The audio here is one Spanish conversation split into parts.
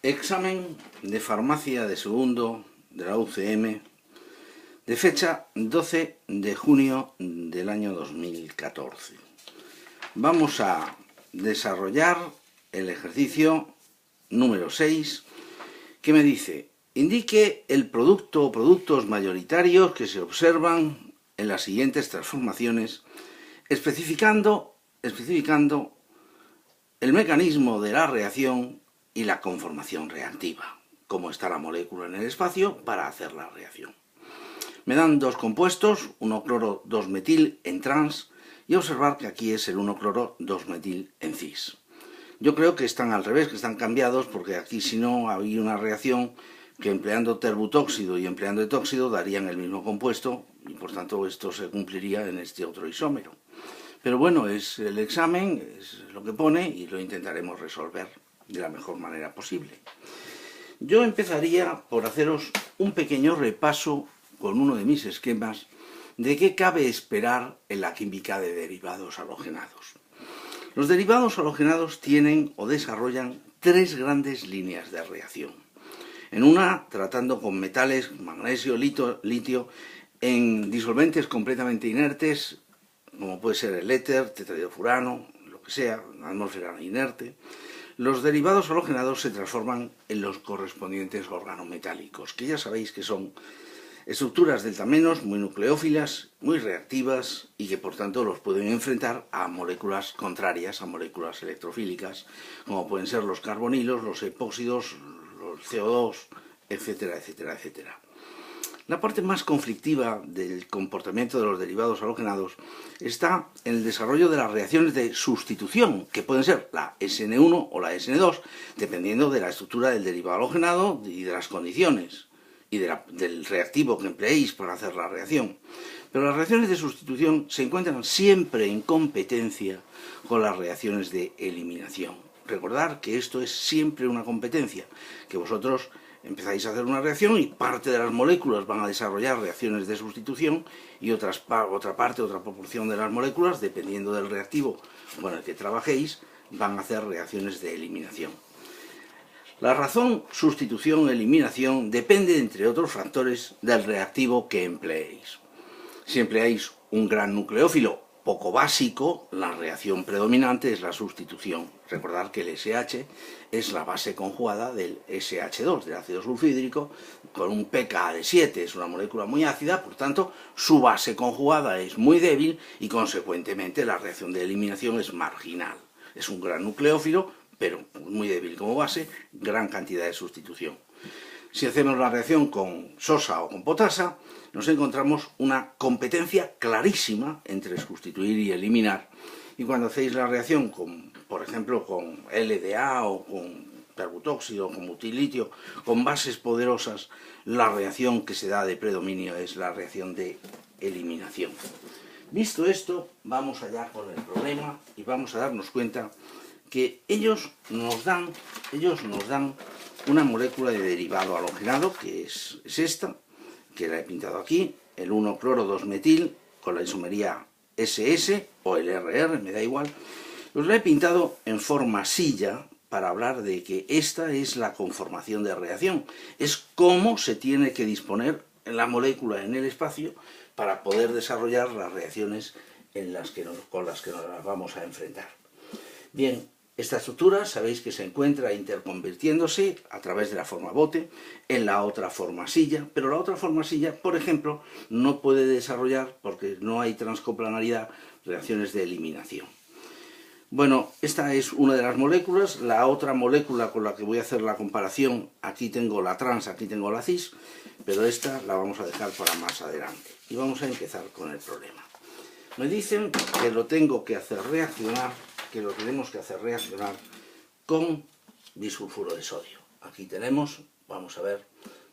Examen de farmacia de segundo de la UCM de fecha 12 de junio del año 2014. Vamos a desarrollar el ejercicio número 6 que me dice: indique el producto o productos mayoritarios que se observan en las siguientes transformaciones, especificando el mecanismo de la reacción y la conformación reactiva, cómo está la molécula en el espacio para hacer la reacción. Me dan dos compuestos, 1-cloro 2-metil en trans, y observar que aquí es el 1-cloro 2-metil en cis. Yo creo que están al revés, que están cambiados, porque aquí si no había una reacción que empleando terbutóxido y empleando etóxido darían el mismo compuesto, y por tanto esto se cumpliría en este otro isómero. Pero bueno, es el examen, es lo que pone y lo intentaremos resolver de la mejor manera posible. Yo empezaría por haceros un pequeño repaso con uno de mis esquemas de qué cabe esperar en la química de derivados halogenados. Los derivados halogenados tienen o desarrollan tres grandes líneas de reacción. En una, tratando con metales, magnesio, litio, en disolventes completamente inertes, como puede ser el éter, tetrahidrofurano, lo que sea, la atmósfera inerte. Los derivados halogenados se transforman en los correspondientes organometálicos, que ya sabéis que son estructuras delta-menos muy nucleófilas, muy reactivas y que por tanto los pueden enfrentar a moléculas contrarias, a moléculas electrofílicas, como pueden ser los carbonilos, los epóxidos, los CO2, etcétera, etcétera, etcétera. La parte más conflictiva del comportamiento de los derivados halogenados está en el desarrollo de las reacciones de sustitución, que pueden ser la SN1 o la SN2, dependiendo de la estructura del derivado halogenado y de las condiciones, y del reactivo que empleéis para hacer la reacción. Pero las reacciones de sustitución se encuentran siempre en competencia con las reacciones de eliminación. Recordad que esto es siempre una competencia, que vosotros empezáis a hacer una reacción y parte de las moléculas van a desarrollar reacciones de sustitución y otra proporción de las moléculas, dependiendo del reactivo con el que trabajéis, van a hacer reacciones de eliminación. La razón sustitución-eliminación depende, entre otros factores, del reactivo que empleéis. Si empleáis un gran nucleófilo poco básico, la reacción predominante es la sustitución. Recordad que el SH es la base conjugada del SH2, del ácido sulfhídrico, con un pKa de 7, es una molécula muy ácida, por tanto, su base conjugada es muy débil y, consecuentemente, la reacción de eliminación es marginal. Es un gran nucleófilo, pero muy débil como base, gran cantidad de sustitución. Si hacemos la reacción con sosa o con potasa, nos encontramos una competencia clarísima entre sustituir y eliminar. Y cuando hacéis la reacción, por ejemplo, con LDA o con terbutóxido, con butilitio, con bases poderosas, la reacción que se da de predominio es la reacción de eliminación. Visto esto, vamos allá con el problema y vamos a darnos cuenta que ellos nos dan una molécula de derivado halogenado, que es esta, que la he pintado aquí, el 1-cloro 2-metil con la isomería SS o el RR, me da igual. Os la he pintado en forma silla para hablar de que esta es la conformación de reacción. Es cómo se tiene que disponer la molécula en el espacio para poder desarrollar las reacciones con las que nos vamos a enfrentar. Bien, esta estructura sabéis que se encuentra interconvirtiéndose a través de la forma bote en la otra forma silla, pero la otra forma silla, por ejemplo, no puede desarrollar, porque no hay transcoplanaridad, reacciones de eliminación. Bueno, esta es una de las moléculas. La otra molécula con la que voy a hacer la comparación, aquí tengo la trans, aquí tengo la cis, pero esta la vamos a dejar para más adelante. Y vamos a empezar con el problema. Me dicen que lo tengo que hacer reaccionar, que lo tenemos que hacer reaccionar con disulfuro de sodio. Aquí tenemos, vamos a ver,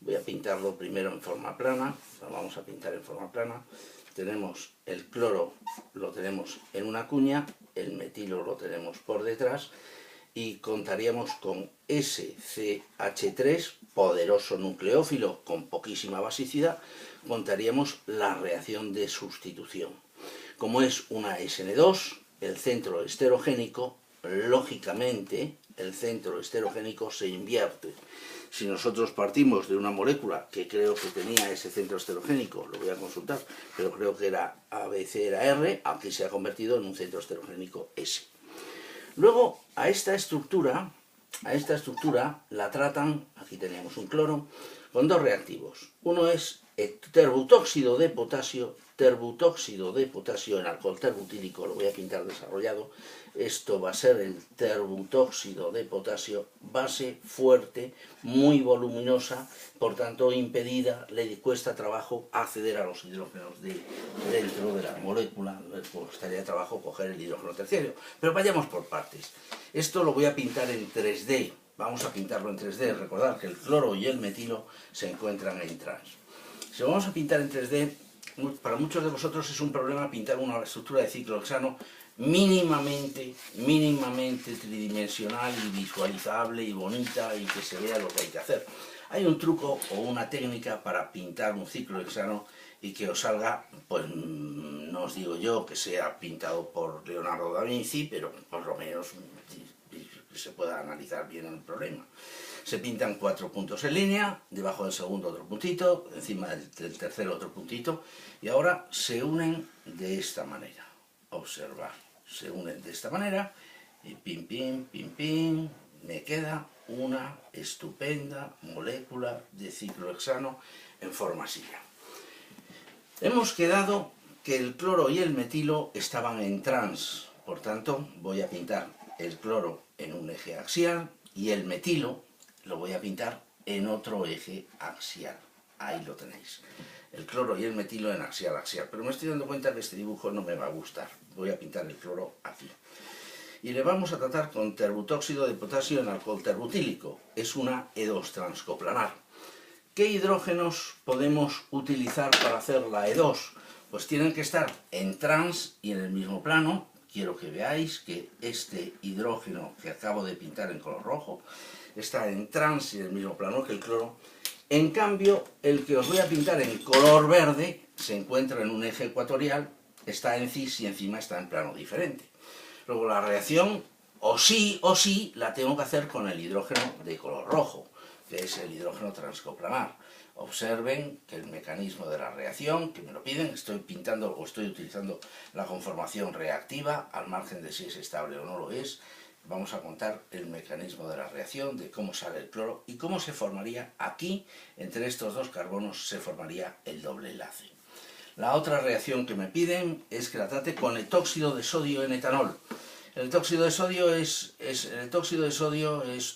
voy a pintarlo primero en forma plana, lo vamos a pintar en forma plana. Tenemos el cloro, lo tenemos en una cuña, el metilo lo tenemos por detrás y contaríamos con SCH3, poderoso nucleófilo con poquísima basicidad, contaríamos la reacción de sustitución. Como es una SN2, el centro esterogénico, lógicamente, el centro esterogénico se invierte. Si nosotros partimos de una molécula que creo que tenía ese centro esterogénico, lo voy a consultar, pero creo que era ABC, era R, aquí se ha convertido en un centro esterogénico S. Luego, a esta estructura la tratan, aquí teníamos un cloro, con dos reactivos. Uno es terbutóxido de potasio en alcohol terbutílico, lo voy a pintar desarrollado. Esto va a ser el terbutóxido de potasio, base fuerte, muy voluminosa, por tanto impedida, le cuesta trabajo acceder a los hidrógenos dentro de la molécula, le costaría trabajo coger el hidrógeno terciario. Pero vayamos por partes. Esto lo voy a pintar en 3D, vamos a pintarlo en 3D, recordad que el cloro y el metilo se encuentran en trans. Si lo vamos a pintar en 3D, para muchos de vosotros es un problema pintar una estructura de ciclohexano mínimamente tridimensional y visualizable y bonita y que se vea lo que hay que hacer. Hay un truco o una técnica para pintar un ciclohexano y que os salga, pues no os digo yo que sea pintado por Leonardo da Vinci, pero por lo menos se pueda analizar bien el problema. Se pintan 4 puntos en línea, debajo del segundo otro puntito, encima del tercero otro puntito, y ahora se unen de esta manera. Observad, se unen de esta manera, y pim, pim, pim, pim, me queda una estupenda molécula de ciclohexano en forma silla. Hemos quedado que el cloro y el metilo estaban en trans, por tanto voy a pintar el cloro en un eje axial y el metilo lo voy a pintar en otro eje axial. Ahí lo tenéis. El cloro y el metilo en axial. Pero me estoy dando cuenta que este dibujo no me va a gustar. Voy a pintar el cloro aquí. Y le vamos a tratar con terbutóxido de potasio en alcohol terbutílico. Es una E2 transcoplanar. ¿Qué hidrógenos podemos utilizar para hacer la E2? Pues tienen que estar en trans y en el mismo plano. Quiero que veáis que este hidrógeno que acabo de pintar en color rojo está en trans y en el mismo plano que el cloro. En cambio, el que os voy a pintar en color verde se encuentra en un eje ecuatorial, está en cis y encima está en plano diferente. Luego la reacción, o sí, la tengo que hacer con el hidrógeno de color rojo, que es el hidrógeno transcoplanar. Observen que el mecanismo de la reacción, que me lo piden, estoy pintando o estoy utilizando la conformación reactiva, al margen de si es estable o no lo es. Vamos a contar el mecanismo de la reacción, de cómo sale el cloro y cómo se formaría aquí, entre estos dos carbonos, se formaría el doble enlace. La otra reacción que me piden es que la trate con etóxido de sodio en etanol. El tóxido de sodio es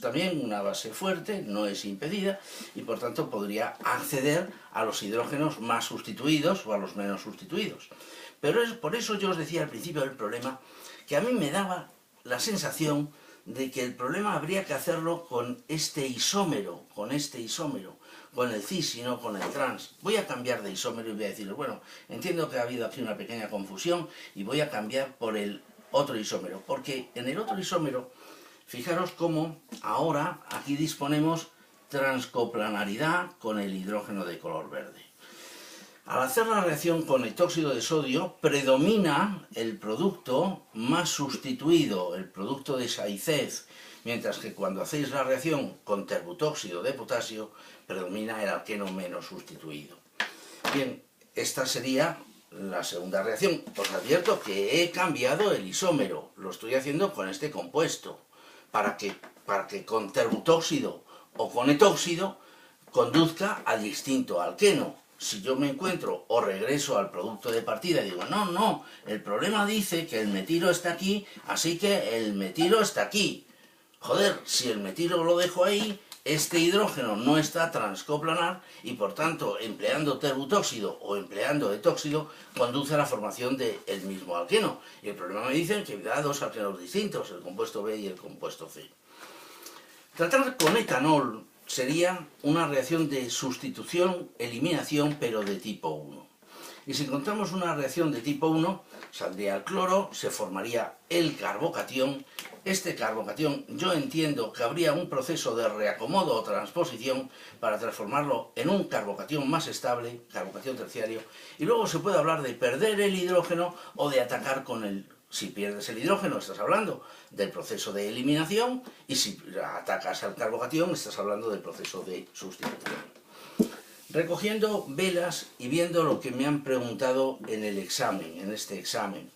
también una base fuerte, no es impedida y por tanto podría acceder a los hidrógenos más sustituidos o a los menos sustituidos. Pero por eso yo os decía al principio del problema que a mí me daba la sensación de que el problema habría que hacerlo con este isómero, con el cis y no con el trans. Voy a cambiar de isómero y voy a decir, bueno, entiendo que ha habido aquí una pequeña confusión y voy a cambiar por el otro isómero, porque en el otro isómero, fijaros cómo ahora aquí disponemos transcoplanaridad con el hidrógeno de color verde. Al hacer la reacción con etóxido de sodio, predomina el producto más sustituido, el producto de Sáizez, mientras que cuando hacéis la reacción con terbutóxido de potasio, predomina el alqueno menos sustituido. Bien, esta sería la segunda reacción. Os advierto que he cambiado el isómero, lo estoy haciendo con este compuesto, para que con terbutóxido o con etóxido conduzca a distinto alqueno. Si yo me encuentro o regreso al producto de partida y digo, no, el problema dice que el metilo está aquí, así que el metilo está aquí. Joder, si el metilo lo dejo ahí, este hidrógeno no está transcoplanar y por tanto empleando terbutóxido o empleando etóxido conduce a la formación del mismo alqueno. Y el problema me dice que da dos alquenos distintos, el compuesto B y el compuesto C. Tratar con etanol sería una reacción de sustitución-eliminación, pero de tipo 1. Y si encontramos una reacción de tipo 1, saldría el cloro, se formaría el carbocatión. Este carbocatión, yo entiendo que habría un proceso de reacomodo o transposición para transformarlo en un carbocatión más estable, carbocatión terciario, y luego se puede hablar de perder el hidrógeno o de atacar con el Si pierdes el hidrógeno, estás hablando del proceso de eliminación, y si atacas al carbocatión, estás hablando del proceso de sustitución. Recogiendo velas y viendo lo que me han preguntado en el examen, en este examen,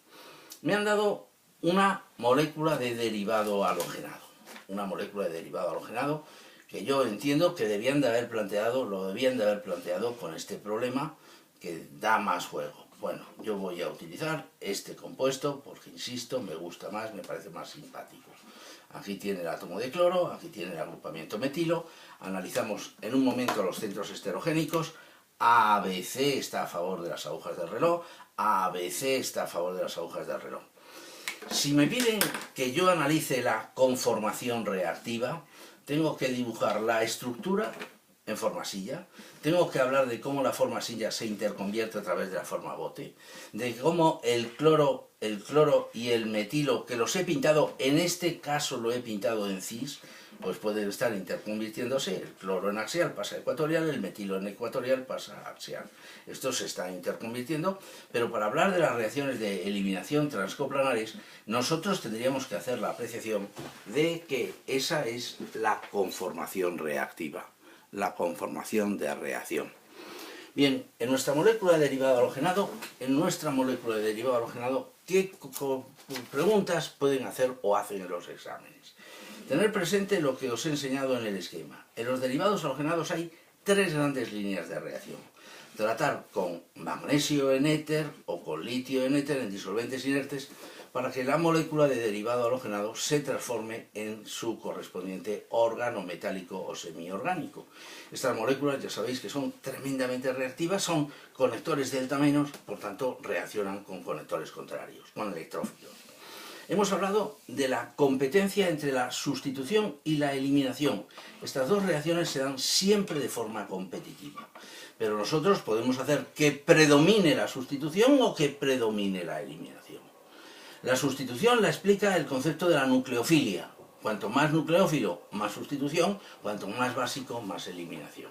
me han dado una molécula de derivado halogenado. Una molécula de derivado halogenado que yo entiendo que lo debían de haber planteado con este problema que da más juego. Bueno, yo voy a utilizar este compuesto porque, insisto, me gusta más, me parece más simpático. Aquí tiene el átomo de cloro, aquí tiene el agrupamiento metilo. Analizamos en un momento los centros esterogénicos. ABC está a favor de las agujas del reloj, ABC está a favor de las agujas del reloj. Si me piden que yo analice la conformación reactiva, tengo que dibujar la estructura en forma silla, tengo que hablar de cómo la forma silla se interconvierte a través de la forma bote, de cómo el cloro y el metilo, que los he pintado, en este caso lo he pintado en cis, pues pueden estar interconvirtiéndose, el cloro en axial pasa a ecuatorial, el metilo en ecuatorial pasa a axial. Estos se están interconvirtiendo, pero para hablar de las reacciones de eliminación transcoplanares, nosotros tendríamos que hacer la apreciación de que esa es la conformación reactiva, la conformación de reacción. Bien, en nuestra molécula de derivado halogenado, ¿qué preguntas pueden hacer o hacen en los exámenes? Tener presente lo que os he enseñado en el esquema. En los derivados halogenados hay tres grandes líneas de reacción. Tratar con magnesio en éter o con litio en éter en disolventes inertes para que la molécula de derivado halogenado se transforme en su correspondiente órgano metálico o semiorgánico. Estas moléculas ya sabéis que son tremendamente reactivas, son conectores delta menos, por tanto reaccionan con conectores contrarios, con electrófilos. Hemos hablado de la competencia entre la sustitución y la eliminación. Estas dos reacciones se dan siempre de forma competitiva. Pero nosotros podemos hacer que predomine la sustitución o que predomine la eliminación. La sustitución la explica el concepto de la nucleofilia. Cuanto más nucleófilo, más sustitución, cuanto más básico, más eliminación.